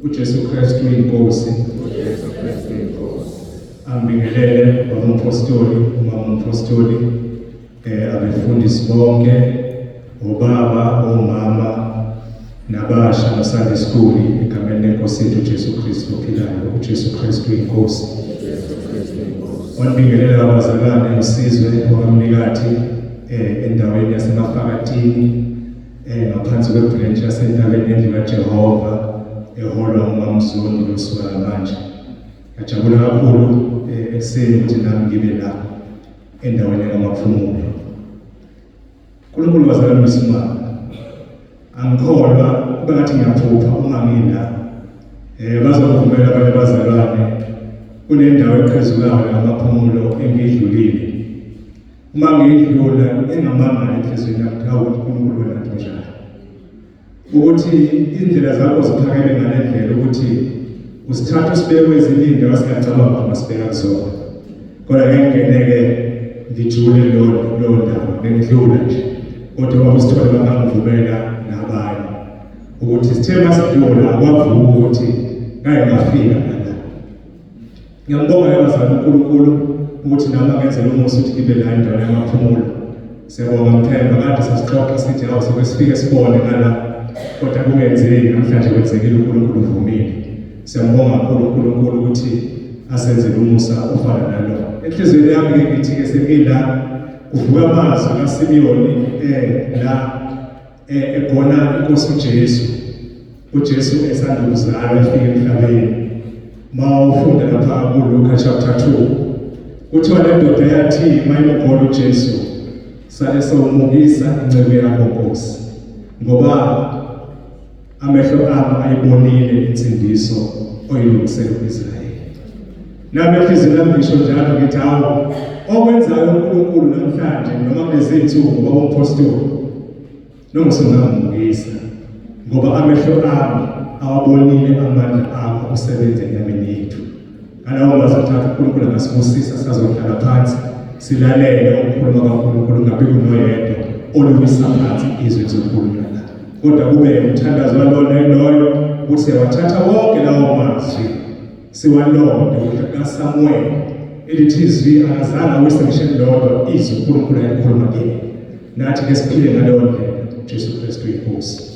uJesu Kristu inkosi. Ambingelele abapostoli, umapostoli, abefundisi bonke, obaba, omama, nabasha naSunday school egameni lenkosi yethu Jesu Kristu ophilayo, uJesu Kristu inkosi. Wabingelela abazalwane usizwe wakamnikati endaweni yaseMafakatini ngaphansi kwebranch yasendaweni yendlu kaJehova eholwa nguMamZondi kusukela manje. Ngajabula kakhulu ekuseni ukuthi nami ngibe la endaweni kaMaphumulo. uNkulunkulu wazalana isimanga. Angikholwa kube ngathi ngiyaphupha uma ngila. Bazovumela abanye abazalwane kunendawo eqhezulayo kaMaphumulo engidlulile. Uma ngidlula engamanga enhlizweni yami ukuthi uNkulunkulu wena njalo. Ukuthi indlela zakho ziphakeme ngale ndlela ukuthi usithatha usibeke kwezinye indawo singacabanga umasibeka kusona. Kodwa ngengeneke ngijule lo ndaba bengidlula nje. Kodwa babusithola bangangivumela nabanye. Ukuthi sithe masidlula akwavuka ukuthi ngeke ngafika la. Ngiyambonga abazali uNkulunkulu ukuthi nami angenzela umusa ukuthi ngibe la endaweni yaMaphumulo. Siyabonga Mthemba kade sasixoxa sithi hawu sesifike sibone ngala kodwa kungenzeki namhlanje kwenzekile uNkulunkulu uvumile. Siyambonga uNkulunkulu ukuthi asenzele umusa ofana nalo. Enhlizweni yami ngithi ke sengila kuvuka amazwi kaSimiyoni la egona inkosi uJesu. uJesu esanda kuzalwa efika emhlabeni. Mawufunda lapha kuLuka chapter 2 kuthiwa le ndoda yathi mayimgona uJesu sale sawumukisa incebo yakho Nkosi ngoba amehlo ami ayibonile insindiso oyilungisele uIsrayeli. Nami enhlizweni yami ngisho njalo ngithi hawu okwenzayo uNkulunkulu namhlanje noma kulezi insuku ngoba umpostoli noma singamukisa ngoba amehlo ami awabonile amandla akho usebenze enyameni yethu. Ngalawo mazathatha uNkulunkulu ngasibusisa sazohlala phansi silalele ukukhuluma kaNkulunkulu ngabe kunoyedwa oluwisa phansi izwi zokukhuluma la. Kodwa kube umthandazo walona loyo ukuthi siyawathatha wonke lawo mazwi siwalonde kaSamuel elithi izwi akazange wisengisheni lodwa izwi uNkulunkulu alikhuluma kini. Nathi ke siphile ngaleyo ndlela Jesu Kristu inkosi.